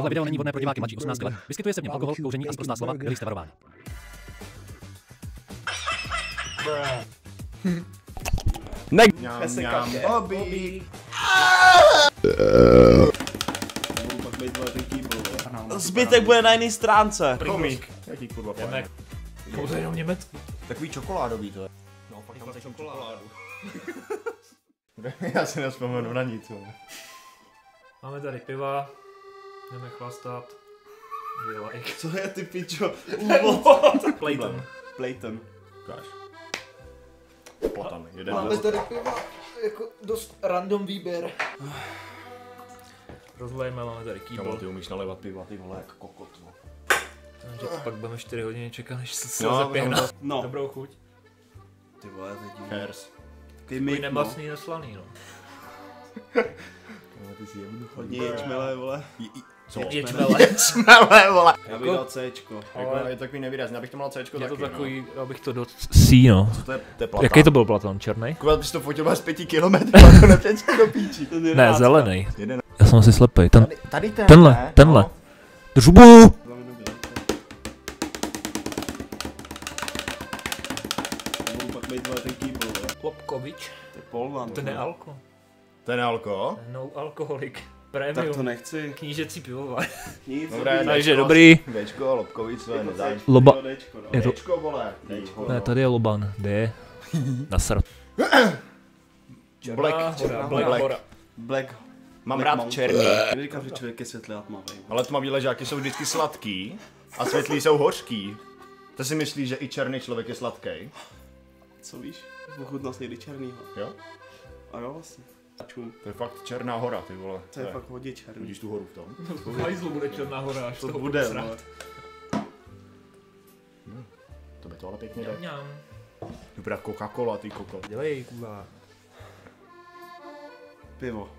Tohle video není vhodné pro diváky mladší 18 let. Vyskytuje se v něm alkohol, kouření a sprostá slova, byli jste varováni. Bobby. Zbytek bude na jiné stránce. Komik. Jaký kurva pane? Pouze jenom německý. Takový čokoládový to je. No, pak tam čokoládu. Já si nespomenu na nic. Máme tady piva. Jdeme chlastat. Like. Co je ty pičo? Úvod. Playton. Playton. Ukáž. Potan, jeden Máme tady piva, jako dost random výběr. Rozlejeme, máme tady Kamo, kýbl. ty umíš nalévat piva, ty vole, jak kokot. Takže pak budeme 4 hodiny čekat, než se No, zapěhne. No. Dobrou chuť. Ty vole, teď Hers. Takový Můj mít, no. nemastný, neslaný, no. Ty si jebnu. Hodně ječmele, vole. Co? Ječmele. Ječmele, vole. Já bych dal Cčko. Jako, je to takový nevýrazný, abych to mal Cčko Je taky, to takový, no. abych to do C, no. Co to je platan? Jaký to byl platon, černý? Kuba, bys to fotil z 5 kilometrů, a to nepřečky do píči. Ne, zelený. Jeden. Já jsem asi slepej. Tady ten, Tenhle, ne? tenhle. No. Držbu! Pak být vole ten kýbl, vole. Klopkovič. To je polvan. To je alko. Ten je alko? No alkoholik. Tak Premium. to nechci. Knížecí pivovar. Nic. Dobré, Takže dobrý. Dčko, Lobkovic, to je nezájem. Loba. Dčko, no. Je to... Dčko, vole. Dčko, Ne, tady je Loban. Kde je? Nasrat. Black. Black. Black. Mám Black rád Mountain. černý. Říkám, že člověk je světlý a tmavý. Ale tmavý ležáky jsou vždycky sladký a světlý jsou hořký. To si myslíš, že i černý člověk je sladký? Co víš? Pochutnal jsi někdy černýho. Jo? A jo, vlastně. Čum. To je fakt černá hora, ty vole. To je fakt hodně černý. Vidíš tu horu v tom? V hajzlu bude černá hora, až To toho bude, srát. vole. To by to ale pěkně dal. Mňam. Dobrá Coca-Cola, ty koko. Dělej, Kuba. Pivo.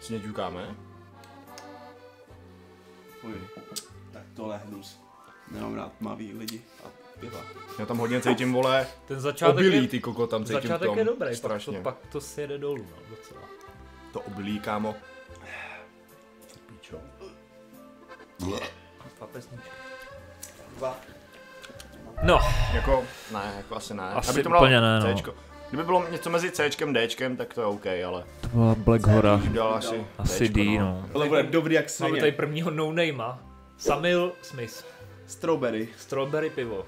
Si neďukáme? Fuj. Tak tohle hnus. Nemám rád tmavý lidi a piva. Já tam hodně cítím, vole, Ten začátek obilí, je, ty koko, tam cítím v začátek tom. je dobrý, Strašně. pak to sjede dolů, no, docela. To obilí, kámo. Píčo. Papesníčka. Dva. No, Jako, ne, jako asi ne. Asi Aby to bylo úplně ne, no. Cčko. Kdyby bylo něco mezi Cčkem, Dčkem, tak to je OK, ale to byla Black Hora. bych dal Asi Dčko, D, no. Ale bude dobrý jak Máme tady svině. prvního no-namea. Samuel Smith. Strawberry. Strawberry pivo.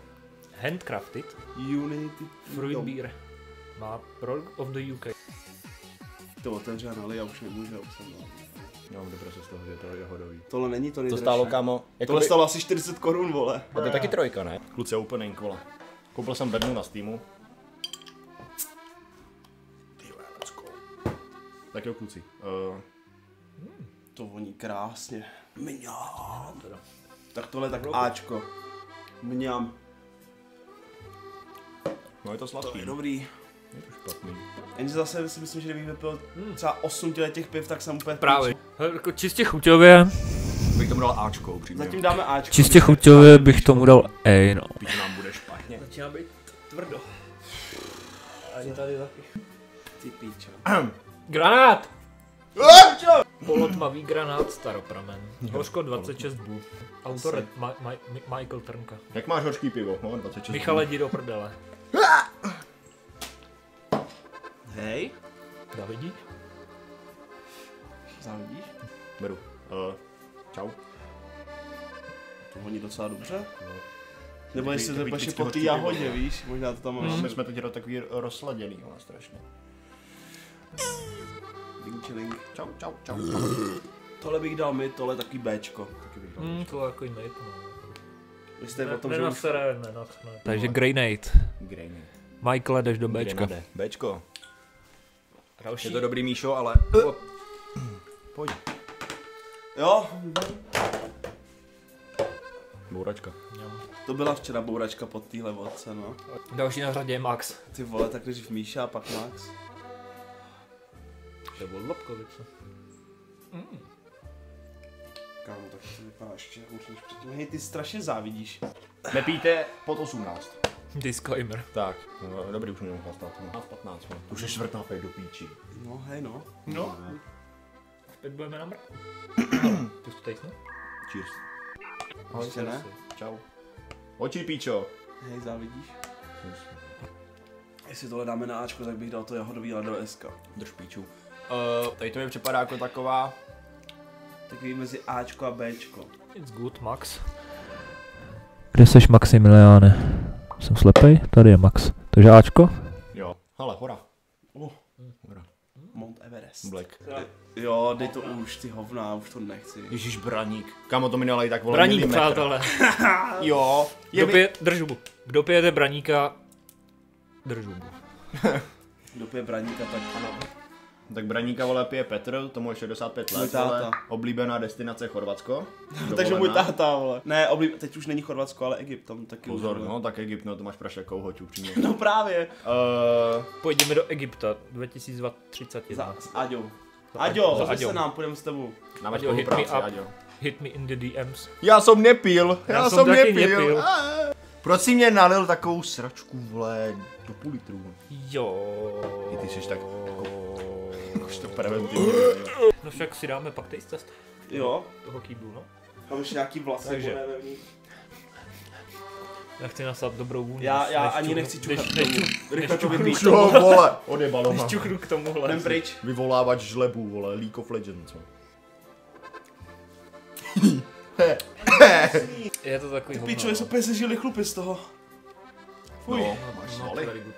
Handcrafted. Unity. Fruit beer. Má Product of the UK. To otevře a nalij, já už nemůžu. Já mám dobré z toho, že to je jahodový. Tohle není to To nejdražší. stálo, kámo. Tohle stálo asi 40 korun, vole. A to je taky trojka, ne? Kluci opening, vole. Koupil jsem bednu na Steamu. Ty vole, let's go. Tak jo, kluci. To voní krásně. Mňam. Tak tohle je tak Ačko. Mňam. No je to To sladký. je dobrý. Je to špatný. Jenže zase si myslím, že kdybych vypil třeba 8 těch piv, tak jsem úplně Právě. Jako čistě chuťově. Bych tomu dal Ačko, upřímně. Zatím dáme Ačko. Čistě chuťově bych tomu dal A, no. Píč nám bude špatně. Začíná být tvrdo. Ani tady taky. Ty píčo. Granát! Polotmavý granát staropramen. Hořko 26 bů. Autor Michael Trnka. Jak máš hořký pivo? No, 26. Michale, jdi do prdele. Hej. Davidíš? Závidíš? Beru. Čau. To voní docela dobře. No. Nebo jestli to Takový paše typický po hořký té pivo. jahodě, víš? Možná to tam No, máš. my jsme teď takový rozsladěný, ale strašně. Ding chilling. Čau, čau, čau. Tohle bych dal my, tohle taky Bčko. Taky bych dal. To je jako jiný, no. Vy jste o tom, že už... Nenasere, nenatchne. Takže Grenade. Granny. Michael, jdeš do Bčka. Grenade. Bčko. Další. Je to dobrý, Míšo, ale... Pojď. Jo, Bouračka. to byla včera bouračka pod téhle vodce, no. Další na řadě je Max. Ty vole, tak nejdřív Míša a pak Max. To byl Lobkovice. Kámo, tak to vypadá ještě hůř než předtím. Hej, ty strašně závidíš. Nepijte pod 18. Disclaimer. Tak, no, dobrý, už můžeme chlastat. 15, no. To už je čtvrtá pět do píči. No, hej no. No. Teď budeme na mrku. Ty jsi to tejsne? Cheers. Ještě ne? Čau. Oči, píčo. Hej, závidíš? Jestli tohle dáme na Ačko, tak bych dal to jahodový LDSK. Drž píču. Tady to mi připadá jako taková... Takový mezi Ačko a Bčko. It's good, Max. Kde seš, Maximiliáne? Jsem slepej? Tady je Max. Takže Ačko? Jo. Hele, hora. Hora. Mount Everest. Black. Jo, dej to už, ty hovna, už to nechci. Ježíš, braník. Kámo, to mi nalej tak vole Braník, milimetr. přátelé. Jo. Drž hubu. Kdo pijete braníka, drž hubu. Kdo pije braníka, tak ano. Tak braníka vole pije Petr, tomu je 65 Můj let, táta. vole. Oblíbená destinace Chorvatsko. Takže můj Dovolená. táta, vole. Ne, teď už není Chorvatsko, ale Egypt, tam taky Pozor, už, no, tak Egypt, no, to máš prašakou hoď upřímně. No právě. Pojďme do Egypta 2031. S Aďou. Za Aďo, Aďou. ozvi se nám, půjdeme s tebou. Máme Aďo, hit me spolupráci, up. Aďo. Hit me in the DMs. Já jsem nepil, Já jsem taky nepil. Proč jsi mě nalil takovou sračku, vole, do půl litru? Jo. I ty jsi tak už to preventivně. No však si dáme pak taste test Jo. toho kýblu, no. Tam ještě nějaký vlasy, Takže. budeme v nich. Já chci nasát dobrou vůni. Já než ani čuchnu- nechci čuchat než- k tomu. než Rychle to čuchnu vypij. k tomu- Jo, vole, odjebalo Než mám. čuchnu k tomuhle. Jdem pryč. Vyvolávač žlebů, vole, League of Legends. Je to takový hovno. Pičo, jsou úplně sežili chlupy z toho. Fuj. No, máš Not svaly. very good.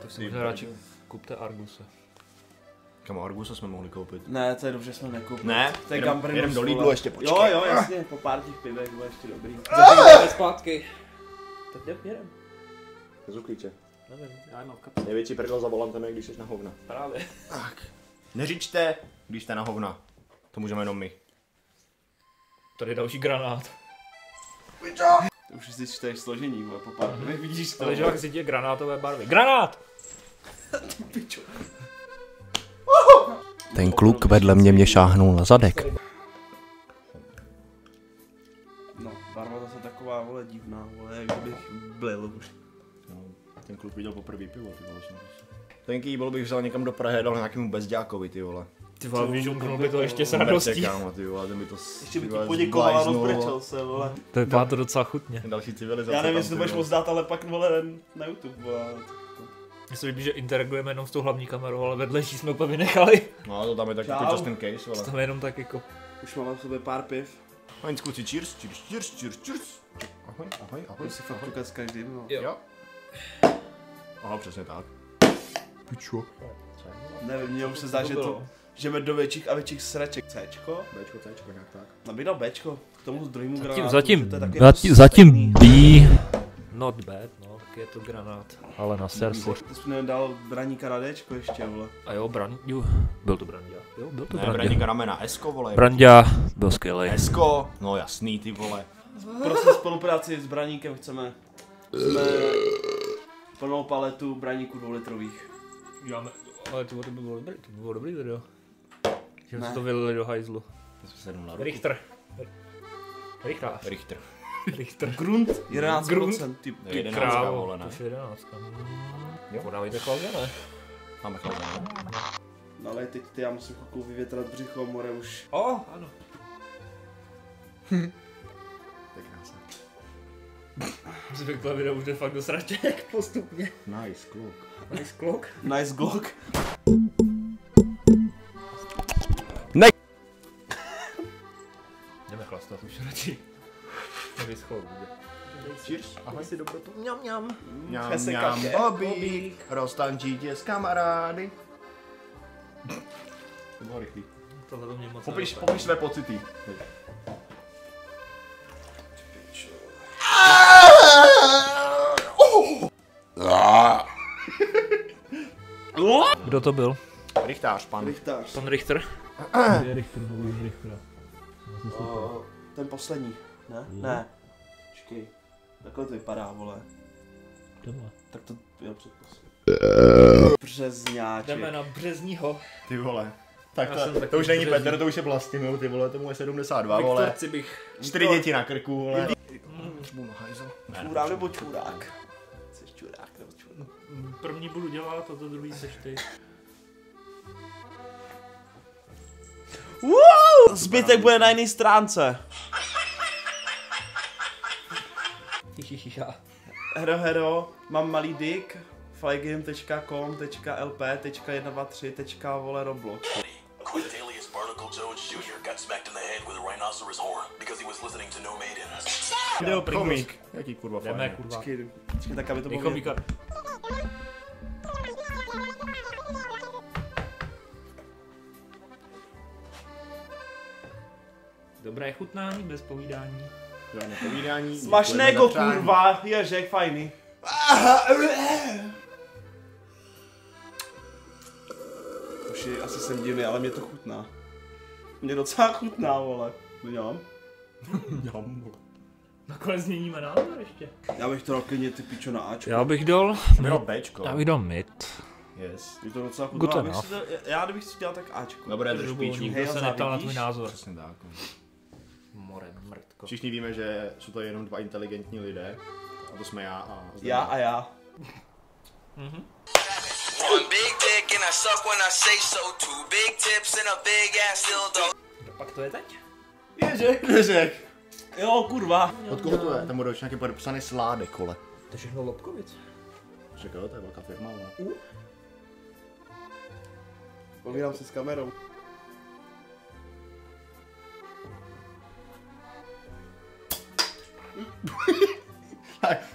Tak si Ty možná radši brďo. kupte Arguse. Kam Argusa jsme mohli koupit? Ne, to je dobře, jsme nekoupili. Ne, to je jedem- Gambrinus, jedem do vole. Lidlu ještě, počkej. Jo, jasně, po pár těch pivech bude ještě dobrý. Začínáme zpátky. Tak jedem. Zvu klíče. Nevím, já mám v kapse. Největší prdel za volantem je, když jsi na hovna. Právě. Neříčte, když jste na hovna. To můžeme jenom my. Tady je další granát. Už si čteš složení, vole, po pár pivech vidíš to. Ale že jak si tě granátové barvy. Granát! Pičo. Ten kluk vedle mě šáhnul na zadek. No, barva zase taková, vole, divná, vole, jak bych blil už. No, ten kluk viděl poprvé pivo, ty vole. Ten kýbl bych vzal někam do Prahy a dal nějakému bezďákovi, ty vole. Ty vole, vyžunknul by to ještě s Mrtě, radostí. kámo, ty vole, ten by to Ještě by ti vole, poděkoval a zblajznul, rozbrečel se, vole. To vypadá to docela chutně. Další civilizace. Já nevím, tam, jestli to ty budeš vole. moc dát, ale pak, vole, na YouTube, vole. Mně se líbí, že interagujeme jenom s tou hlavní kamerou, ale vedlejší jsme úplně vynechali. No, to tam je tak jako Čau. just in case, vole. Tam je jenom tak jako... Už máme v sobě pár piv. Heinz, kluci, cheers, cheers, cheers, cheers, cheers. Ahoj, ahoj, ahoj. To si fakt čukat s každým, no. Jo. Aha, přesně tak. Pičo. Nevím, mně už se zdá, že to... Že jdeme do větších a větších sraček. Cčko? Bčko, Cčko, nějak tak. Nabídal Bčko. K tomu druhému Zatím, granátu. zatím, že to je taky zatím, jako zatím stejný. B. Not bad, no, tak je to granát. Ale na sersi. Ty jsi mi dal braníka na Dčko ještě, vole. A jo, Branďu. Byl to Branďa. Jo, byl to Ne, Branďa. Braníka ramena, Esko, vole. Branďa byl skvělej. Esko, no jasný, ty vole. Prosím spolupráci s braníkem chceme plnou paletu braníků 2 litrových. Děláme, ale to by bylo dobrý, to by bylo dobrý video. Že Ne. jsme to vylili do hajzlu. Sedm na ruku. Richter. Richtář. Richter. Richter. Grunt 11%, ty To je 11, Krávo, vole, ne? to je 11. Jo. Podávejte chlazě, ne? Máme chlazé, ne? No ale teď já musím chvilku vyvětrat břicho, more už. O, ano. Tak krásné. Zvykle video už jde fakt do sraček postupně. Nice, kluk. Nice klok. Nice Glock. Jdeme chlastat už radši. Nevyschol bude. Cheers. Ahoj si dobrotu. Mňam, mňam. Mňam, Hesek mňam, kaše. Bobík, roztančí tě s kamarády. To bylo rychlý. Tohle to mě moc Popiš nedopadne. své pocity. Kdo to byl? Richtář, pan. Richtář. Pan Richter? Je Richter, mluví Richtera. Ten poslední, ne? Ne. Počkej. Takhle to vypadá, vole. Tak to jo předposlední. Březňáček. Jdeme na Březního. Ty vole. Tak Já jsem to takový už není březní. Petr, to už je Vlastimil, ty vole, tomu je 72, vole. Viktorci bych... 4 děti na krku, vole. Čurák nebo čurák? Jsi čurák nebo čurák? První budu dělat a to druhý seš ty. Zbytek bude na jiné stránce. Hero, mám malý dick. flygame.com.lp.123.roblox. Quintus alias Barnacle Jones Jr. got smacked in the head with a rhinoceros horn because he was listening to No Maiden. Video komik. Jaký kurva Jdeme, fajn. kurva. Počkej, tak aby to bylo. Komíka. Dobré chutnání, bez povídání. Žádné povídání. Smažného kurva, ježek, fajný. Už je, asi jsem divný, ale mě to chutná. Mě docela chutná, vole. Jo. Nakonec změníme názor ještě. Já bych to dal klidně ty pičo na Ačko. Já bych dal... Bylo Bčko. Já bych dal mid. Yes. Mě to docela Good chutná. enough. Já kdybych si dělal tak Ačko. Dobré, drž píču. Hej, Nikdo se a neptal na závidíš? tvůj názor. Přesně tak. More mrtko. Všichni víme, že jsou to jenom dva inteligentní lidé. A to jsme já a Já a já. One big dick and I suck when I say so. Two big tips and a big ass dildo. Pak to je teď? Ježek. Jo, kurva. Od koho to je? Tam bude nějaký podepsaný Sládek, kole. To je všechno Lobkovic. Řekl, to je velká firma, ale... Povídám si s kamerou.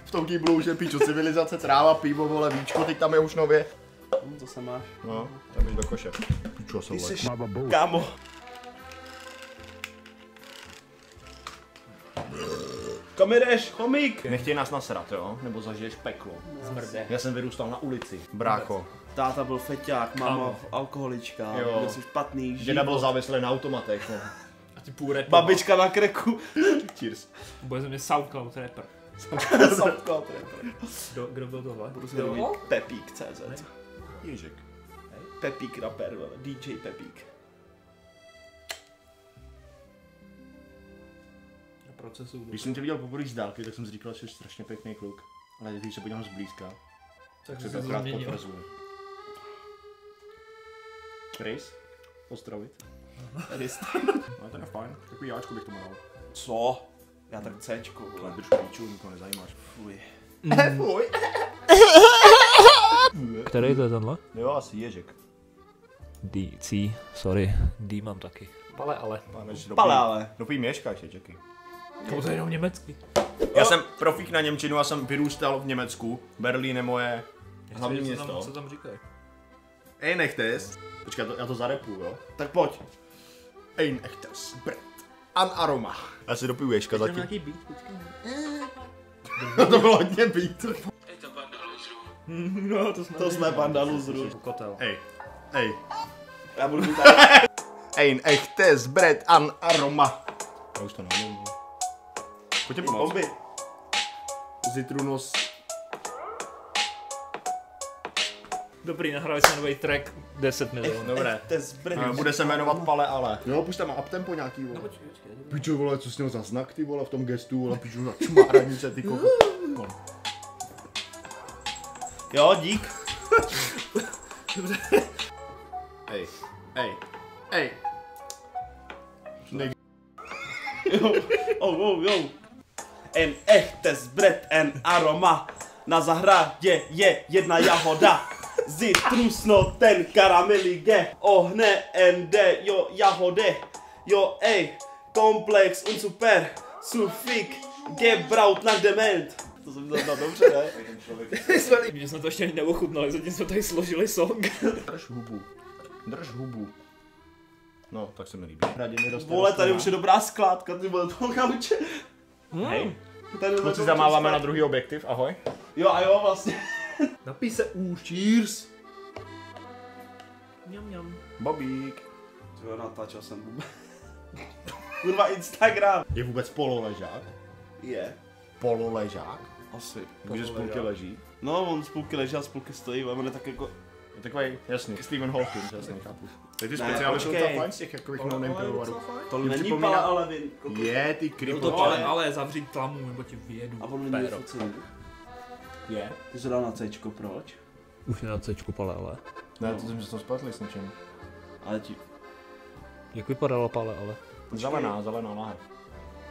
V tom kýblu už je píčo civilizace, tráva, pivo, vole, víčko, teď tam je už nově. To se máš. No, tam jsi do koše. Píčo, Ty se jsi kámo. Kam jdeš, chomík? Nechtěj nás nasrat, jo? Nebo zažiješ peklo. Zmrde. Já jsem vyrůstal na ulici. Brácho. Táta byl feťák, máma Kámo. alkoholička, Jo. byl jsi špatný, Děda byl život. závislý na automatech, no. A ty půl rap. Babička na kreku. Cheers. Bude ze mě SoundCloud rapper. Soundcloud rapper. Kdo byl tohle? Budu se jmenovat Pepík.cz. Ježek. Pepík rapper, vole. DJ Pepík. Procesu. Když jsem tě viděl poprvé z dálky, tak jsem si říkal, že jsi strašně pěkný kluk. Ale když se podívám zblízka, tak se to akorát potvrzuje. Chris? Pozdravit. Ale to je fajn, takový jáčko bych tomu dal. Co? Já tak Cčko, Ale vole. drž píču, nikoho nezajímáš. Fuj. Fuj. Který to je tenhle? Jo, asi Ježek. D, C, sorry. D mám taky. Pale ale. Pale ale. Dopij měškáč, Ježeky. To je jenom německy. Já jsem profík na němčinu, já jsem vyrůstal v Německu. Berlín je moje hlavní Co město. tam říkají? Ein echtes. Počkej, já to zarepuju, jo? Tak pojď. Ein echtes Brett an Aroma. Já si dopiju Ježka zatím. Nějaký beat, počkej. To bylo hodně beat. No, to jsme. To jsme banda loserů. Kotel. Ej. Já budu mít tady. Ein echtes Brett an Aroma. Já už to nevím. Pojďte pomoct. Bomby. Zitrunos. Dobrý, nahrali jsme nový track 10 milionů. Dobré. To je zbrň. Bude se jmenovat Pale Ale. Jo, pušť tam uptempo nějaký, vole. Počkej. Pičo, vole, co jsi měl za znak, ty vole, v tom gestu, vole, pičo, za čmáranice, ty koko. Jo, dík. Ej. Jo. En echtes Brett en aroma. Na zahradě je jedna jahoda. Zitrusno ten karamelige. Ohne ende jo jahode. Jo ej. Komplex un super. Sufik. Gebraut nach dement. To jsem zadal dobře, ne? Mě jsme to ještě ani neochutnali, zatím jsme tady složili song. Drž hubu. No, tak se mi líbí. Vole, tady už je dobrá skládka, ty vole, toho kauče. Hej. Tady Kluci zamáváme na druhý objektiv, ahoj. Jo a jo, vlastně. Napij se už. Cheers. Mňam. Bobík. Jo, natáčel jsem vůbec. Kurva Instagram. Je vůbec pololežák? Je. Pololežák? Asi. Může z půlky leží. No, on z půlky leží a z půlky stojí, ale on je tak jako... Je takový, jasný, Stephen Hawking, jasný, chápu. Tak ty Ne, speciály jsou počkej. ta fajn z těch jakových no-name pivovarů. To Mě není připomíná- pala, ale vin. Je, ty To krypo. pale, ale zavřít tlamu, nebo ti vyjedu. A on není péro. focený. Je. Ty jsi dal na Cčko, proč? Už je na Cčku pale, ale. Ne, to jsem se to spletli s něčím. Ale ti... Jak vypadala pale, ale? Zelená lahev.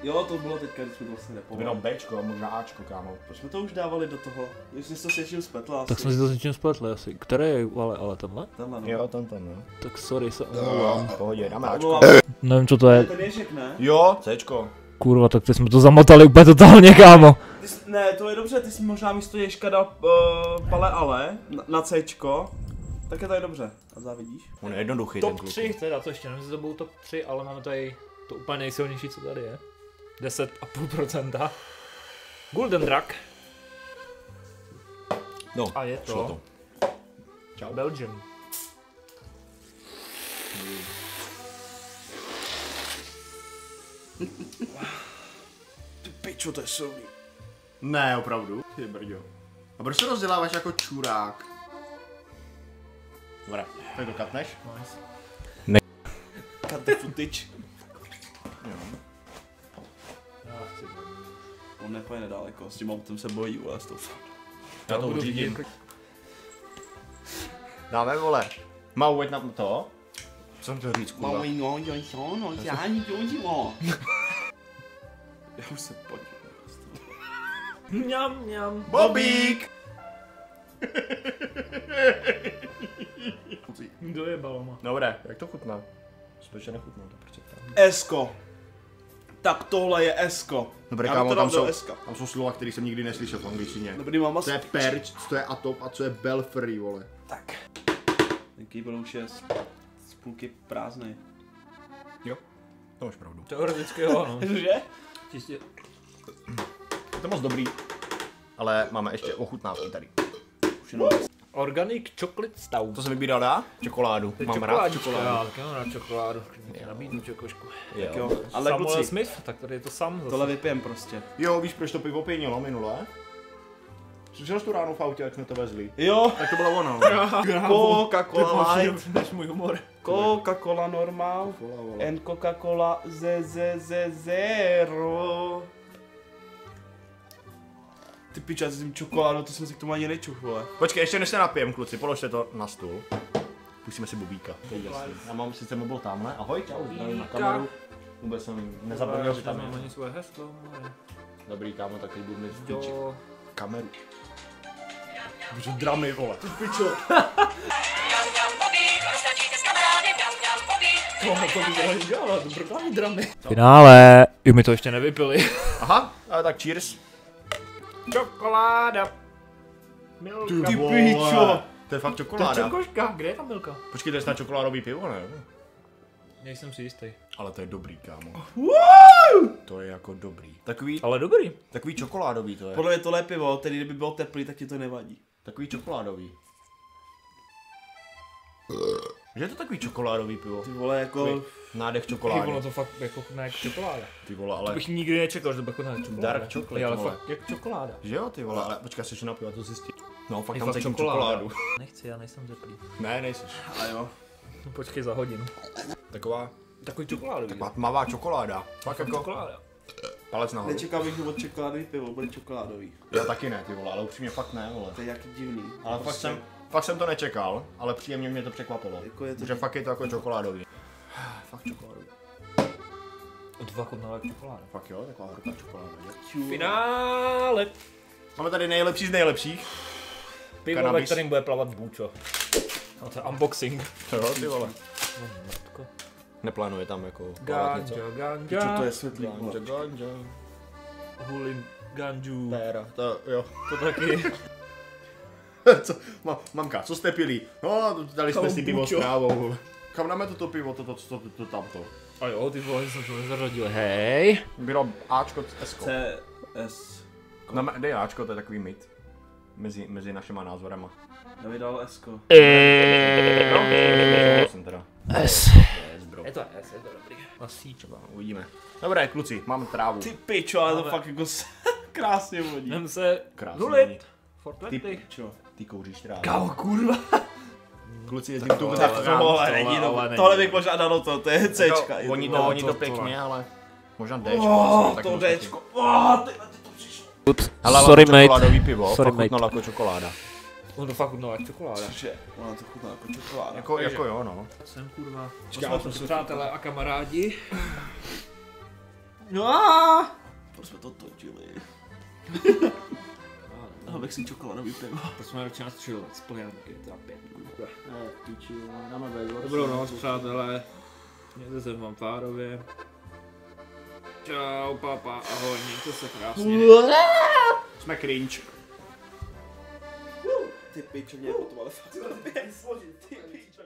Jo, to bylo teďka, když jsme to vlastně To bylo nepovedli. Bčko a možná Ačko, kámo. Proč jsme to už dávali do toho? Jestli jsi to s něčím spletla asi. Tak jsme si to s něčím spletli asi. Který je ale tenhle? Tenhle, no. Jo, ten, no. Tak sorry, se omlouvám. V pohodě, dáme Ačko. Omlouvám. Nevím, co to je. Ten ježek, ne? Jo, Cčko. Kurva, tak teď jsme to zamotali úplně totálně, kámo. Ne, to je dobře, ty jsi možná místo ježka dal pale ale na Cčko. Tak je to dobře. A závidíš? On je jednoduchý ten Top kluk. 3, teda to ještě nevím, jestli to budou top 3, ale máme tady to úplně nejsilnější, co tady je. 10,5%. Golden Drak. No, A je šlo to Čau. Belgium. Ty pičo, to je silný. Ne, opravdu. Ty brďo. A proč se rozděláváš jako čurák? Dobré, tak to katneš? Nice. Cut the footage. Já chci. On nepojede daleko, s tím autem se bojí, vole, s tou. Já to uřídím. Dáme, vole. Mau, veď na to. Co jsem chtěl říct, kurva? Já už se podívám. Mňam, mňam. Bobík! Kdo je baloma? Dobré, jak to chutná? Spíše nechutná, to proč se ptám. Esko. Tak tohle je Esko. Dobré, Já bych kámo, to dal tam do jsou, Eska. tam jsou slova, které jsem nikdy neslyšel v angličtině. Dobrý, mama. Co je perč, co je atop a co je belfry, vole. Tak. Ten kýbl už je z půlky prázdnej. Jo, to máš pravdu. Teoreticky jo, no. Že? Čistě. Je to moc dobrý, ale máme ještě ochutnávky tady. Už jenom. Organic Chocolate Stout. Co jsem vybíral dá? Čokoládu. To je Mám rád čokoládička, čokoládu. já taky mám rád čokoládu. Klidně nabídnu čokošku. Jo. Ale Samuel kluci, Smith, tak tady je to sam zase. tohle vypijem prostě. Jo, víš, proč to pivo pěnilo minule? Slyšel jsi tu ráno v autě, jak jsme to vezli? Jo. Tak to bylo ono. Coca-Cola Light. Než můj humor. Coca-Cola normal. And Coca-Cola zero. Ty piča, já jsem čokoládu, to jsem si k tomu ani nečuch, vole. Počkej, ještě než se napijem, kluci, položte to na stůl. Pustíme si Bubíka. To je jasný. Já mám sice mobil tamhle. Ahoj, čau, zdravím na kameru. Vůbec jsem nezapomněl, že tam Mám je. ani svoje heslo. Dobrý, kámo, taky budu mít vtyčit Jo. kameru. Můžu dramy, vole. Finále. Jo, my to ještě nevypili. Aha, ale tak cheers. Čokoláda. Milka. Ty pičo. To je fakt To je čokoláda. čokoška, kde je ta milka? Počkej, to je snad čokoládový pivo, ne? Nejsem si jistý. Ale to je dobrý, kámo. To je jako dobrý. Ale dobrý. Takový čokoládový to je. Podle mě tohle je pivo, tedy kdyby bylo teplý, tak ti to nevadí. Takový čokoládový. Že je to takový čokoládový pivo? Ty vole, jako... Nádech Ty čokolády. vole, to fakt jako chutná jak čokoláda. Ty vole, To ale... bych nikdy nečekal, že to bude chutná jak čokoláda. Dark chocolate, Je, ale vole. fakt jak čokoláda. Že jo, ty vole, ale počkej, se napiva to zjistit. No, fakt Je tam fakt cítím čokoláda. čokoládu. Nechci, já nejsem teplý. Ne, nejseš. A jo. No, počkej za hodinu. Taková Takový čokoládový. taková tmavá čokoláda. Fakt jako čokoláda. palec nahoru. Nečekal bych, že od čokoládový pivo bude čokoládový. Já taky ne, ty vole, ale upřímně fakt ne, vole. To je jaký divný. Ale fakt jsem to nečekal, ale příjemně mě to překvapilo. Jako je to- Že fakt je to jako čokoládový. Fakt čokoládový. To fakt chutná jak čokoláda. Fakt jo, taková horká čokoláda. že? Finále. Máme tady nejlepší z nejlepších. Pivo, ve Cannabis. kterým bude plavat bůčo. A to je unboxing. Jo, ty vole. Mrtko. Neplánuje tam jako plavat něco. Ganja, Co to ganja. je světlý? Ganja, ganja. Hulin, ganju. Péra, to jo. To taky. Co? Mamka, co jste pili? No, dali jsme si pivo s krávou. Kam dáme toto pivo, to tamto? A jo, ty vole, jsem to nezařadil. Hej. Bylo Ačko s Esko. CS. Dej Ačko, to je takový mit. Mezi našima názorama. Já bych dal Esko. Jsem teda. S. Yes, bro. Je to dobrý. Masíč. Uvidíme. Dobré, kluci, mám trávu. Ty pičo, ale to fakt jako krásně vodí. Jdem se Krásně nulit. voní. For Ty 20. Pičo. Ty kouříš trávu. Kámo, kurva. Kluci, jezdím tu Tak tohle není, tohle bych možná dal to je Cčka. Voní to pěkně, ale možná Dčko. Oh, tak to můžu taky. Dčko. Oh, ty to přišlo. Ale Sorry, to mate. čokoládový pivo, Sorry, fakt chutnalo mate. jako čokoláda. On to fakt chutnalo jak čokoláda. Cože? Ona to chutná jako čokoláda. Jako jo, no. Jsem kurva. Počkej, Přátelé a kamarádi. No. Proč jsme to točili? Abych si čokoládový pivo. Proč jsme radši nastřelili? Splňanky, to 5. Píči, dáme vejlo. Dobrou noc, přátelé. Mějte se v Fanfárově. Čau, papa, ahoj, mějte se krásně. Jsme cringe. Ty piče, mě je to ale fakt. Ty piče.